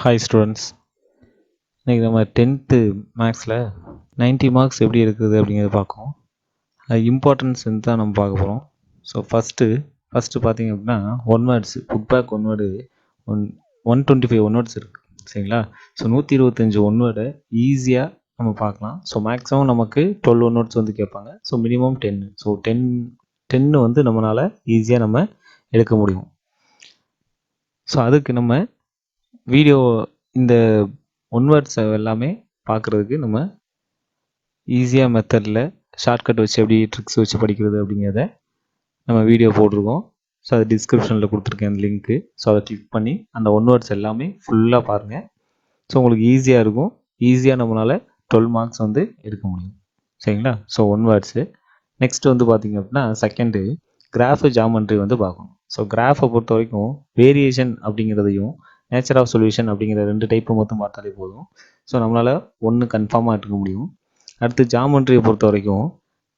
Hi students. இன்றைக்கி நம்ம 10th மேக்ஸில் 90 மார்க்ஸ் எப்படி இருக்குது அப்படிங்கிறத பார்க்கோம். அது இம்பார்ட்டன்ஸ் தான் நம்ம பார்க்க போகிறோம். ஸோ ஃபஸ்ட்டு பார்த்தீங்க அப்படின்னா one words book back one word 125 one words இருக்குது சரிங்களா. ஸோ 125 ஒன் வேர்டை ஈஸியாக நம்ம பார்க்கலாம். ஸோ மேக்ஸிமம் நமக்கு 12 ஒன் வேர்ட்ஸ் வந்து கேட்பாங்க. So minimum 10. ஸோ 10 வந்து நம்மளால் ஈஸியாக நம்ம எடுக்க முடியும். ஸோ அதுக்கு நம்ம வீடியோ இந்த ஒன் வேர்ட்ஸ் எல்லாமே பார்க்குறதுக்கு நம்ம ஈஸியாக மெத்தடில் ஷார்ட்கட் வச்சு எப்படி ட்ரிக்ஸ் வச்சு படிக்கிறது அப்படிங்கிறத நம்ம வீடியோ போட்டிருக்கோம். ஸோ அது டிஸ்கிரிப்ஷனில் கொடுத்துருக்கேன் அந்த லிங்க்கு. ஸோ அதை கிளிக் பண்ணி அந்த ஒன் வேர்ட்ஸ் எல்லாமே ஃபுல்லாக பாருங்கள். ஸோ உங்களுக்கு ஈஸியாக இருக்கும். ஈஸியாக நம்மளால் 12 மார்க்ஸ் வந்து எடுக்க முடியும் சரிங்களா. So one words. நெக்ஸ்ட் வந்து பார்த்திங்க அப்படின்னா செகண்டு கிராஃபு ஜாமெண்ட்ரி வந்து பார்க்கணும். ஸோ கிராஃபை பொறுத்த வரைக்கும் வேரியேஷன் அப்படிங்கிறதையும் நேச்சர் ஆஃப் சொல்யூஷன் அப்படிங்கிற 2 டைப்பு மட்டும் பார்த்தாலே போதும். ஸோ நம்மளால் ஒன்று கன்ஃபார்மாக எடுக்க முடியும். அடுத்து ஜாமெண்ட்ரியை பொறுத்த வரைக்கும்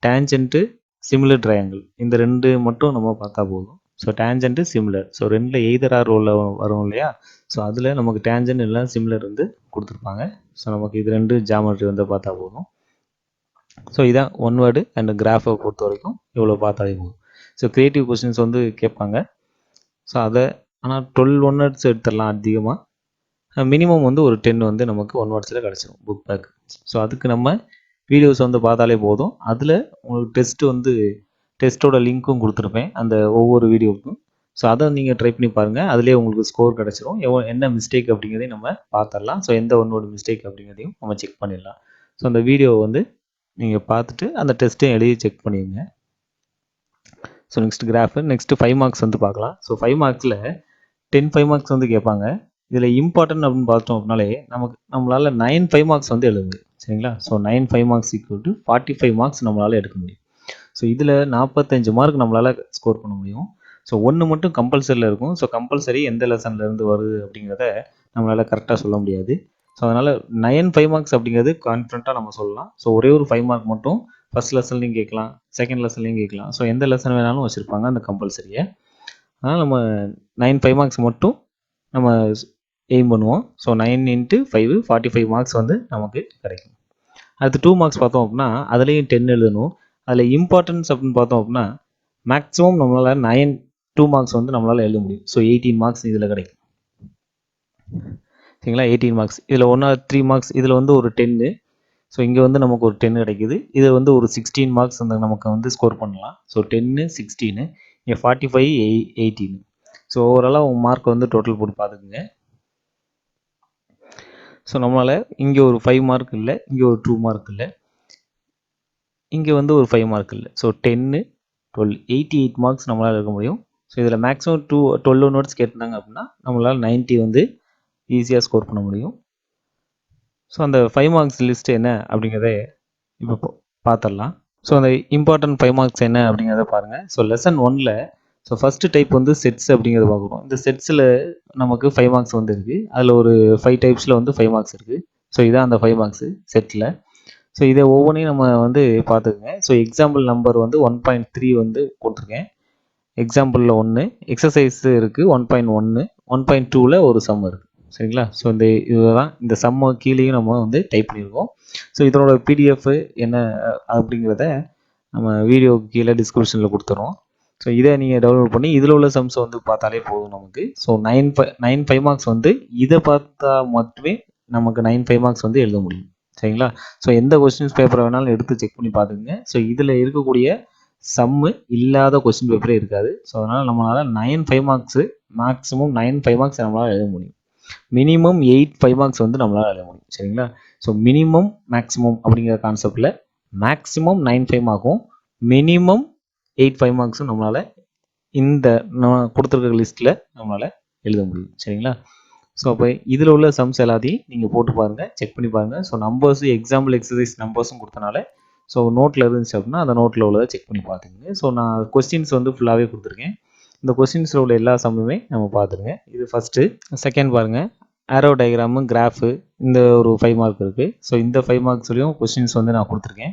டேஞ்சன்ட்டு சிமிலர் ட்ரையாங்கிள் இந்த 2 மட்டும் நம்ம பார்த்தா போதும். So tangent similar. ஸோ 2ல் எய்தர் ஆர் ரோலில் வரும் இல்லையா. ஸோ அதில் நமக்கு டேஞ்சன்ட் எல்லாம் சிமிலர் வந்து கொடுத்துருப்பாங்க. ஸோ நமக்கு இது 2 ஜாமெண்ட்ரி வந்து பார்த்தா போதும். ஸோ இதான் ஒன் வேர்டு அண்ட் கிராஃபை பொறுத்த வரைக்கும் இவ்வளோ பார்த்தாலே போதும். ஸோ க்ரியேட்டிவ் கொஸ்டின்ஸ் வந்து கேட்பாங்க. ஸோ அதை ஆனால் 12 ஒன் வேர்ட்ஸ் எடுத்துடலாம் அதிகமாக. மினிமம் வந்து ஒரு 10 வந்து நமக்கு ஒன் வேர்ட்ஸில் கிடச்சிரும் புக் பேக். ஸோ அதுக்கு நம்ம வீடியோஸ் வந்து பார்த்தாலே போதும். அதில் உங்களுக்கு டெஸ்ட்டோட லிங்க்கும் கொடுத்துருப்பேன் அந்த ஒவ்வொரு வீடியோவுக்கும். ஸோ அதை நீங்கள் ட்ரை பண்ணி பாருங்கள். அதிலே உங்களுக்கு ஸ்கோர் கிடச்சிரும். என்ன மிஸ்டேக் அப்படிங்கிறதையும் நம்ம பார்த்துடலாம். ஸோ எந்த ஒன்னோட மிஸ்டேக் அப்படிங்கிறதையும் நம்ம செக் பண்ணிடலாம். ஸோ அந்த வீடியோவை வந்து நீங்கள் பார்த்துட்டு அந்த டெஸ்ட்டையும் எழுதி செக் பண்ணிடுங்க. So next graph. Next 5 marks வந்து பார்க்கலாம். ஸோ 5 மார்க்ஸில் 5 மார்க்ஸ் வந்து கேட்பாங்க. இதில் இம்பார்ட்டன்ட் அப்படின்னு பார்த்தோம் அப்படின்னாலே நம்மளால் 5 மார்க்ஸ் வந்து எழுத முடியும் சரிங்களா. So 5 marks equal to 45 marks நம்மளால் எடுக்க முடியும். ஸோ இதில் 45 மார்க் நம்மளால் ஸ்கோர் பண்ண முடியும். ஸோ ஒன்று மட்டும் கம்பல்சரியில் இருக்கும். ஸோ கம்பல்சரி எந்த லெசன்லேருந்து வருது அப்படிங்கிறத நம்மளால் கரெக்டாக சொல்ல முடியாது. ஸோ அதனால் 5 மார்க்ஸ் அப்படிங்கிறது கான்ஃபிடண்ட்டாக நம்ம சொல்லலாம். ஸோ ஒரே ஒரு 5 மார்க் மட்டும் ஃபஸ்ட் லெசன்லையும் கேட்கலாம், செகண்ட் லெசன்லையும் கேட்கலாம். ஸோ எந்த லெசன் வேணாலும் வச்சுருப்பாங்க அந்த கம்பல்சரியை. அதனால் நம்ம 5 மார்க்ஸ் மட்டும் நம்ம எய்ம் பண்ணுவோம். ஸோ 9 × 5 45 மார்க்ஸ் வந்து நமக்கு கிடைக்கும். அடுத்து 2 மார்க்ஸ் பார்த்தோம் அப்படின்னா அதுலேயும் 10 எழுதணும். அதில் இம்பார்ட்டன்ஸ் அப்படின்னு பார்த்தோம் அப்படின்னா மேக்ஸிமம் நம்மளால் 2 மார்க்ஸ் வந்து நம்மளால் எழுத முடியும். ஸோ 18 மார்க்ஸ் இதில் கிடைக்கும் சரிங்களா. 18 மார்க்ஸ் இதில் 3 மார்க்ஸ் இதில் வந்து ஒரு 10. ஸோ இங்கே வந்து நமக்கு ஒரு 10 கிடைக்குது. இது வந்து ஒரு 16 மார்க்ஸ் வந்து நமக்கு வந்து ஸ்கோர் பண்ணலாம். ஸோ 10 16 இங்கே 45 18. ஸோ ஓவராலாக உங்கள் மார்க் வந்து டோட்டல் போட்டு பார்த்துக்குங்க. ஸோ நம்மளால் இங்கே ஒரு 5 மார்க் இல்லை, இங்கே ஒரு 2 மார்க் இல்லை, இங்கே வந்து ஒரு 5 மார்க் இல்லை. ஸோ 10 12 88 மார்க்ஸ் நம்மளால் எடுக்க முடியும். ஸோ இதில் மேக்ஸிமம் 12 நோட்ஸ் கேட்டிருந்தாங்க அப்படின்னா நம்மளால் 90 வந்து ஈஸியாக ஸ்கோர் பண்ண முடியும். ஸோ அந்த 5 மார்க்ஸ் லிஸ்ட் என்ன அப்படிங்கிறத இப்போ பார்த்துடலாம். ஸோ அந்த இம்பார்ட்டன்ட் 5 மார்க்ஸ் என்ன அப்படிங்கிறத பாருங்கள். ஸோ லெசன் 1ல் ஸோ ஃபஸ்ட்டு டைப் வந்து செட்ஸ் அப்படிங்கிறத பார்க்குறோம். இந்த செட்ஸில் நமக்கு 5 மார்க்ஸ் வந்து இருக்குது. அதில் ஒரு 5 டைப்ஸில் வந்து 5 மார்க்ஸ் இருக்குது. ஸோ இதான் அந்த 5 மார்க்ஸு செட்டில். ஸோ இதை ஒவ்வொன்றையும் நம்ம வந்து பார்த்துக்குங்க. ஸோ எக்ஸாம்பிள் நம்பர் வந்து 1.3 வந்து கொடுத்துருக்கேன். எக்ஸாம்பிளில் 1 எக்ஸசைஸ் இருக்குது 1.1 1.2ல் ஒரு சம் இருக்குது சரிங்களா. ஸோ இதுதான் இந்த சம்மை கீழேயும் நம்ம வந்து டைப் பண்ணியிருக்கோம். ஸோ இதனோட பிடிஎஃப் என்ன அப்படிங்கிறத நம்ம வீடியோக்கு கீழே டிஸ்கிரிப்ஷனில் கொடுத்துறோம். ஸோ இதை நீங்கள் டவுன்லோட் பண்ணி இதில் உள்ள சம்ஸை வந்து பார்த்தாலே போதும் நமக்கு. ஸோ 9 மார்க்ஸ் வந்து இதை பார்த்தா மட்டுமே நமக்கு 5 மார்க்ஸ் வந்து எழுத முடியும் சரிங்களா. ஸோ எந்த கொஸ்டின்ஸ் பேப்பரை வேணாலும் எடுத்து செக் பண்ணி பார்த்துக்குங்க. ஸோ இதில் இருக்கக்கூடிய சம்மு இல்லாத கொஸ்டின் பேப்பரே இருக்காது. ஸோ அதனால் நம்மளால் 5 மார்க்ஸு மேக்ஸிமம் 5 மார்க்ஸ் நம்மளால் எழுத முடியும். மினிமம் 8 மார்க்ஸ் வந்து நம்மளால் எழுத முடியும் சரிங்களா. ஸோ மினிமம் மேக்ஸிமம் அப்படிங்கிற கான்செப்டில் மேக்ஸிமம் 5 மார்க்கும் மினிமம் 8 மார்க்ஸும் நம்மளால் இந்த நான் கொடுத்துருக்க லிஸ்ட்டில் நம்மளால் எழுத முடியும் சரிங்களா. ஸோ அப்போ இதில் உள்ள சம்ஸ் எல்லாத்தையும் நீங்கள் போட்டு பாருங்கள், செக் பண்ணி பாருங்கள். ஸோ நம்பர்ஸு எக்ஸாம்பிள் எக்ஸசைஸ் நம்பர்ஸும் கொடுத்தனால ஸோ நோட்டில் இருந்துச்சு அப்படின்னா அந்த நோட்டில் உள்ளதை செக் பண்ணி பார்த்துக்குங்க. ஸோ நான் கொஸ்டின்ஸ் வந்து ஃபுல்லாகவே கொடுத்துருக்கேன். இந்த கொஸ்டின்ஸில் உள்ள எல்லா சம்முமே நம்ம பார்த்துருங்க. இது ஃபஸ்ட்டு. செகண்ட் பாருங்கள், ஆரோ டயக்ராமு கிராஃபு இந்த ஒரு 5 மார்க் இருக்குது. ஸோ இந்த 5 மார்க்ஸ்லையும் கொஸ்டின்ஸ் வந்து நான் கொடுத்துருக்கேன்.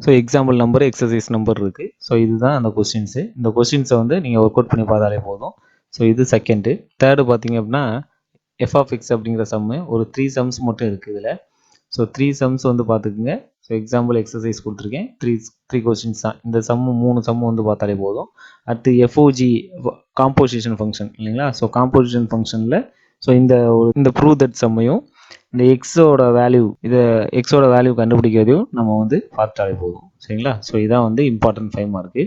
So example number exercise number இருக்குது. ஸோ இதுதான் அந்த கொஸ்டின்ஸு. இந்த கொஸ்டின்ஸை வந்து நீங்கள் ஒர்க் அவுட் பண்ணி பார்த்தாலே போதும். ஸோ இது செகண்டு. தேர்டு பார்த்தீங்க அப்படின்னா எஃப் ஆஃப் எக்ஸ் அப்படிங்கிற சம்மு ஒரு 3 சம்ஸ் மட்டும் இருக்குது இதில். ஸோ 3 சம்ஸ் வந்து பார்த்துக்குங்க. ஸோ எக்ஸாம்பிள் எக்ஸசைஸ் கொடுத்துருக்கேன். த்ரீ கொஸ்டின்ஸ் தான். இந்த சம்மு 3 சம்மு வந்து பார்த்தாலே போதும். அடுத்து எஃப்ஓஜி காம்போசிஷன் ஃபங்க்ஷன் இல்லைங்களா? ஸோ காம்போசிஷன் ஃபங்க்ஷனில் ஸோ இந்த ப்ரூவ் தட் சம்மையும் இந்த எக்ஸோட வேல்யூ கண்டுபிடிக்கிறதையும் நம்ம வந்து பார்த்தாலே போதும். சரிங்களா? ஸோ இதான் வந்து important 5 mark.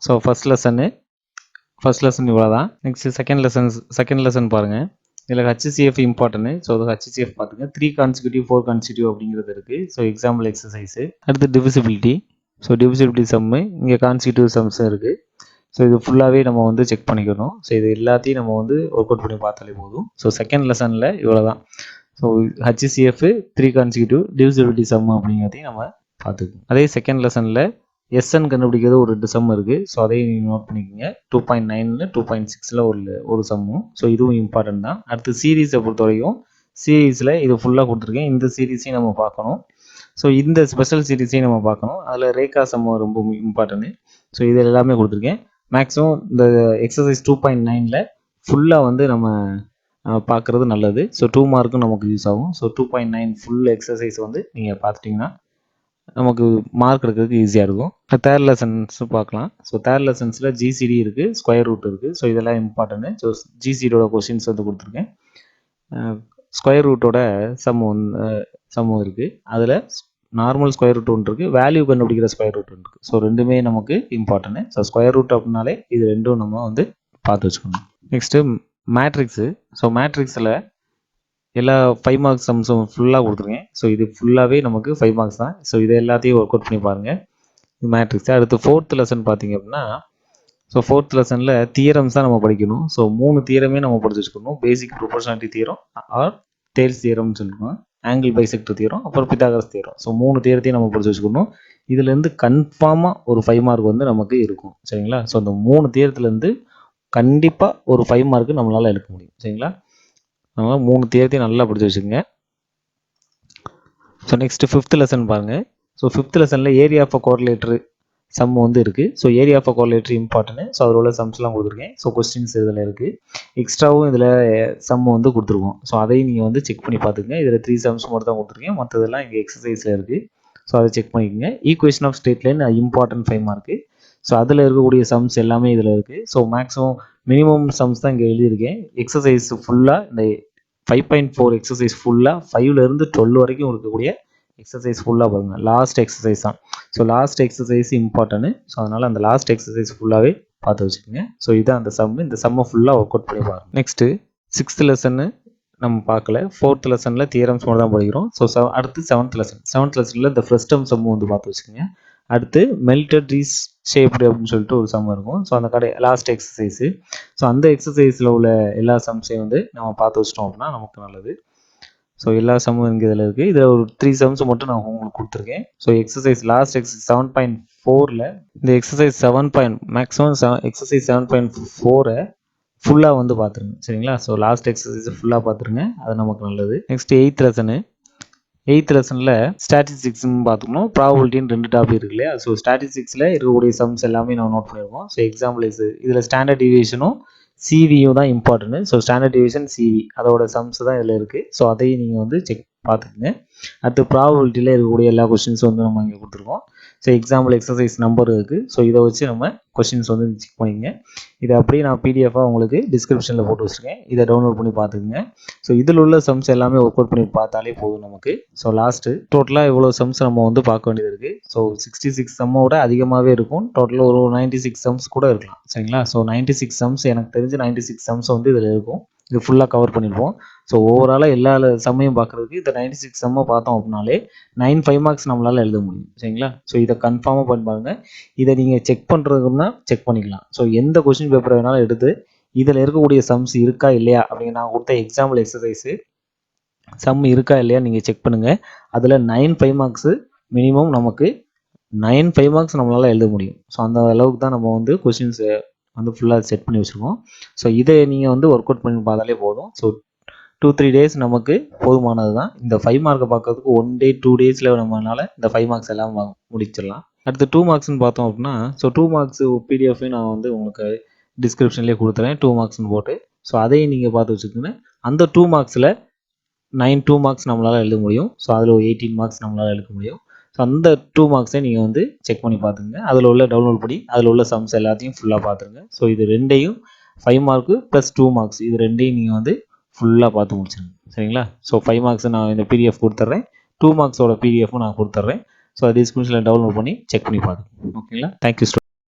So first lesson இவ்வளோ தான். நெக்ஸ்ட் செகண்ட் லெசன் பாருங்கள். இதில் ஹச்சிசிஎஃப் இம்பார்ட்டன்ட். ஸோ அது ஹச்சிசிஎஃப் பார்த்துங்க. 3 கான்சிக்யூட்டிவ் 4 கான்சிக்யூட்டிவ் அப்படிங்கிறது இருக்குது. So example exercise. அடுத்து டிவிசிபிலிட்டி. ஸோ டிவிசிபிலிட்டி சம்மு இங்கே கான்சிக்யூட்டிவ் சம்ஸும் இருக்குது. ஸோ இது ஃபுல்லாகவே நம்ம வந்து செக் பண்ணிக்கணும். ஸோ இது எல்லாத்தையும் நம்ம வந்து ஒர்க் அவுட் பண்ணி பார்த்தாலே போதும். ஸோ செகண்ட் லெசனில் இவ்வளோ தான். So HCF 3 consecutive divisibility sum அப்படிங்கிறதையும் நம்ம பார்த்துக்கணும். அதே செகண்ட் லெசனில் எஸ்என் கண்டுபிடிக்கிறது ஒரு 2 சம் இருக்குது. ஸோ அதையும் நீங்கள் நோட் பண்ணிக்கோங்க. 2.9 2.6 ஒரு சம்மும். ஸோ இதுவும் இம்பார்ட்டன்ட் தான். அடுத்து சீரீஸை பொறுத்த வரைக்கும் சீரீஸில் இது ஃபுல்லாக கொடுத்துருக்கேன். இந்த சீரீஸையும் நம்ம பார்க்கணும். ஸோ இந்த ஸ்பெஷல் சீரீஸையும் நம்ம பார்க்கணும். அதில் ரேகா சம்மு ரொம்ப இம்பார்ட்டன்ட். ஸோ இது எல்லாமே கொடுத்துருக்கேன். மேக்ஸிமம் இந்த எக்ஸசைஸ் 2.9ல் ஃபுல்லாக வந்து நம்ம பார்க்குறது நல்லது. ஸோ 2 மார்க்கும் நமக்கு யூஸ் ஆகும். ஸோ 2.9 ஃபுல் எக்ஸசைஸ் வந்து நீங்கள் பார்த்துட்டிங்கன்னா நமக்கு மார்க் எடுக்கிறதுக்கு ஈஸியாக இருக்கும். தேர்ட் லெசன்ஸும் பார்க்கலாம். ஸோ தேர்ட் லெசன்ஸில் ஜிசிடி இருக்குது, ஸ்கொயர் ரூட் இருக்குது. ஸோ இதெல்லாம் இம்பார்ட்டன்ட். ஸோ ஜிசிடியோட கொஸ்டின்ஸ் வந்து கொடுத்துருக்கேன். ஸ்கொயர் ரூட்டோட சம்மு இருக்குது. அதில் நார்மல் ஸ்கொயர் ரூட் ஒன்று இருக்குது, வேல்யூ கண்டுபிடிக்கிற ஸ்கொயர் ரூட் ஒன்று இருக்குது. ஸோ ரெண்டுமே நமக்கு இம்பார்ட்டன்ட். ஸோ ஸ்கொயர் ரூட் அப்படின்னாலே இது ரெண்டும் நம்ம வந்து பார்த்து வச்சுக்கணும். Next matrix. ஸோ மேட்ரிக்ஸில் எல்லா 5 மார்க்ஸ் சம்ஸும் ஃபுல்லாக கொடுத்துருக்கேன். ஸோ இது ஃபுல்லாகவே நமக்கு 5 மார்க்ஸ் தான். ஸோ இதை எல்லாத்தையும் ஒர்க் அவுட் பண்ணி பாருங்கள். இது மேட்ரிக்ஸ். அடுத்து ஃபோர்த் லெசன் பார்த்தீங்க அப்படின்னா ஸோ ஃபோர்த் லெசனில் தியரம்ஸ் தான் நம்ம படிக்கணும். ஸோ 3 தியரமே நம்ம படிச்சு வச்சுக்கணும். பேசிக் ப்ரொபோர்ஷனாலிட்டி தியரம் ஆர் டேல்ஸ் தியரம்னு சொல்லுவோம். ஆங்கிள் பைசெக்டர் தியரம், அப்புறம் பித்தாகரஸ் தியரம். ஸோ 3 தியரத்தையும் நம்ம படிச்சு வச்சுக்கணும். இதுலேருந்து கன்ஃபார்மாக ஒரு 5 மார்க் வந்து நமக்கு இருக்கும். சரிங்களா? ஸோ அந்த 3 தியரத்துலேருந்து கண்டிப்பாக ஒரு 5 மார்க்கு நம்மளால் எடுக்க முடியும். சரிங்களா? நம்ம 3 தியரத்தையும் நல்லா படிச்சு வச்சுக்கோங்க. ஸோ நெக்ஸ்ட் 5th லெசன் பாருங்கள். ஸோ 5th லெசனில் area of a correlator sum வந்து இருக்குது. So area of a correlator important. So அதில் உள்ள சம்ஸ்லாம் கொடுத்துருக்கேன். ஸோ கொஸ்டின்ஸ் இதில் இருக்குது. எக்ஸ்ட்ராவும் இதில் சம் வந்து கொடுத்துருக்கோம். ஸோ அதையும் நீங்கள் வந்து செக் பண்ணி பார்த்துக்கங்க. இதில் 3 சம்ஸ் மட்டும் தான் கொடுத்துருக்கேன். மற்றதெல்லாம் இங்கே எக்ஸசைஸில் இருக்குது. ஸோ அதை செக் பண்ணிக்கோங்க. Equation of straight line important 5 mark. So அதில் இருக்கக்கூடிய சம்ஸ் எல்லாமே இதில் இருக்குது. ஸோ மேக்ஸிமம் மினிமம் சம்ஸ் தான் இங்கே எழுதியிருக்கேன். எக்ஸசைஸ் ஃபுல்லாக இந்த 5.4 எக்ஸசைஸ் ஃபுல்லாக 5லேருந்து 12 வரைக்கும் இருக்கக்கூடிய எக்ஸசைஸ் ஃபுல்லாக பாருங்கள். லாஸ்ட் எக்ஸசைஸ் தான். So last exercise important. So அதனால் அந்த லாஸ்ட் எக்ஸசைஸ் ஃபுல்லாகவே பார்த்து வச்சுக்கோங்க. ஸோ இதுதான் அந்த சம்மு. இந்த சம்மை ஃபுல்லாக ஒர்க் அவுட் பண்ணி பாருங்கள். நெக்ஸ்ட்டு 6th லெசன்னு நம்ம பார்க்கல. 4th லெசனில் தியரம்ஸ் மட்டும் தான் படிக்கிறோம். ஸோ அடுத்து 7th லெசனில் இந்த ஃபர்ஸ்ட் டேர்ம் சம்மு வந்து பார்த்து வச்சுக்கோங்க. அடுத்து மெல்டட் ரீஷேப்டு அப்படின்னு சொல்லிட்டு ஒரு சம் இருக்கும். ஸோ அந்த லாஸ்ட் எக்ஸசைஸு. ஸோ அந்த எக்ஸசைஸில் உள்ள எல்லா சம்ஸையும் வந்து நம்ம பார்த்து வச்சிட்டோம் அப்படின்னா நமக்கு நல்லது. ஸோ எல்லா சம்மும் இங்கே இதில் இருக்குது. இதில் ஒரு 3 சம்ஸ் மட்டும் நான் உங்களுக்கு கொடுத்துருக்கேன். ஸோ எக்ஸசைஸ் லாஸ்ட் எக்ஸசைஸ் 7.4ல் இந்த எக்ஸசைஸ் மேக்ஸிமம் எக்ஸசைஸ் 7.4 ஃபுல்லாக வந்து பார்த்துருங்க. சரிங்களா? ஸோ லாஸ்ட் எக்ஸசைஸை ஃபுல்லாக பார்த்துருங்க. அது நமக்கு நல்லது. Next 8th lesson. 8th லெசனில் ஸ்டாட்டிஸ்டிக்ஸ்னு பார்த்துக்கணும். ப்ராபபிலிட்டின்னு 2 டாபிக் இருக்கு இல்லையா? ஸோ ஸ்டாட்டிஸ்டிக்ஸில் இருக்கக்கூடிய சம்ஸ் எல்லாமே நம்ம நோட் பண்ணியிருக்கோம். ஸோ எக்ஸாம்பிள் இதில் ஸ்டாண்டர்ட் டிவியேஷனும் சிவியும் தான் important. So standard deviation CV அதோட சம்ஸ் தான் இதில் இருக்குது. ஸோ அதையும் நீங்கள் வந்து செக் பார்த்துக்குங்க. அடுத்து ப்ராபபிலிட்டியில் இருக்கக்கூடிய எல்லா கொஸ்டின்ஸும் வந்து நம்ம இங்கே கொடுத்துருக்கோம். ஸோ எக்ஸாம்பிள் எக்ஸசைஸ் நம்பர் இருக்குது. ஸோ இதை வச்சு நம்ம கொஸ்டின்ஸ் வந்து செக் பண்ணிக்கங்க. இதை அப்படியே நான் பிடிஎஃபாக உங்களுக்கு டிஸ்கிரிப்ஷனில் போட்டு வச்சுருக்கேன். இதை டவுன்லோட் பண்ணி பார்த்துக்குங்க. ஸோ இதில் உள்ள சம்ஸ் எல்லாமே ஒர்க் அவுட் பண்ணி பார்த்தாலே போதும் நமக்கு. ஸோ லாஸ்ட்டு டோட்டலாக இவ்வளோ சம்ஸ் நம்ம வந்து பார்க்க வேண்டியது இருக்குது. ஸோ 66 சம்மோட அதிகமாகவே இருக்கும். டோட்டலாக ஒரு 96 சம்ஸ் கூட இருக்கலாம். சரிங்களா? ஸோ 96 சம்ஸ் எனக்கு தெரிஞ்சு 96 சம்ஸ் வந்து இதில் இருக்கும். இது ஃபுல்லாக கவர் பண்ணியிருப்போம். ஸோ ஓவராலாக எல்லா சம்மையும் பார்க்குறதுக்கு இந்த 96 சம்மை பார்த்தோம் அப்படின்னாலே 9 5 மார்க்ஸ் நம்மளால் எழுத முடியும். சரிங்களா? ஸோ இதை கன்ஃபார்மாக பண்ணி பாருங்கள். இதை நீங்கள் செக் பண்ணுறதுன்னா செக் பண்ணிக்கலாம். ஸோ எந்த கொஸ்டின் பேப்பரை வேணாலும் எடுத்து இதில் இருக்கக்கூடிய சம்ஸ் இருக்கா இல்லையா அப்படிங்கிற நான் கொடுத்த எக்ஸாம்பிள் எக்ஸசைஸு சம் இருக்கா இல்லையா நீங்கள் செக் பண்ணுங்கள். அதில் 9 5 மார்க்ஸு மினிமம் நமக்கு 9 5 மார்க்ஸ் நம்மளால் எழுத முடியும். ஸோ அந்த அளவுக்கு தான் நம்ம வந்து கொஸ்டின்ஸை வந்து ஃபுல்லாக செட் பண்ணி வச்சுருக்கோம். ஸோ இதை நீங்கள் வந்து ஒர்க் அவுட் பண்ணி பார்த்தாலே போதும். ஸோ 2-3 டேஸ் நமக்கு போதுமானது தான். இந்த 5 மார்க்கை பார்க்கறதுக்கு 1 day 2 days நம்மளால் இந்த 5 மார்க்ஸ் எல்லாம் முடிச்சிடலாம். அடுத்து 2 மார்க்ஸ்னு பார்த்தோம் அப்படின்னா ஸோ 2 மார்க்ஸ் பிடிஎஃபையும் நான் வந்து உங்களுக்கு டிஸ்கிரிப்ஷன்லேயே கொடுத்துறேன் 2 மார்க்ஸ்னு போட்டு. ஸோ அதையும் நீங்கள் பார்த்து வச்சுக்கோங்க. அந்த 2 மார்க்ஸில் 2 மார்க்ஸ் நம்மளால் எழுத முடியும். ஸோ அதில் ஒரு 18 மார்க்ஸ் நம்மளால் எழுத முடியும். ஸோ அந்த 2 மார்க்ஸை நீங்கள் வந்து செக் பண்ணி பார்த்துங்க. அதில் உள்ள டவுன்லோட் பண்ணி அதில் உள்ள சம்ஸ் எல்லாத்தையும் ஃபுல்லாக பார்த்துருங்க. ஸோ இது ரெண்டையும் 5 மார்க்கு ப்ளஸ் 2 மார்க்ஸ் இது ரெண்டையும் நீங்கள் வந்து ஃபுல்லாக பார்த்து முடிச்சிருங்க. சரிங்களா? ஸோ 5 மார்க்ஸ் நான் இந்த பிடிஎஃப் கொடுத்துட்றேன். 2 மார்க்ஸோட பிடிஎஃப்பும் நான் கொடுத்துட்றேன். ஸோ டிஸ்கிரிப்ஷனில் டவுன்லோட் பண்ணி செக் பண்ணி பாருங்கள். ஓகேங்களா? தேங்க்யூ.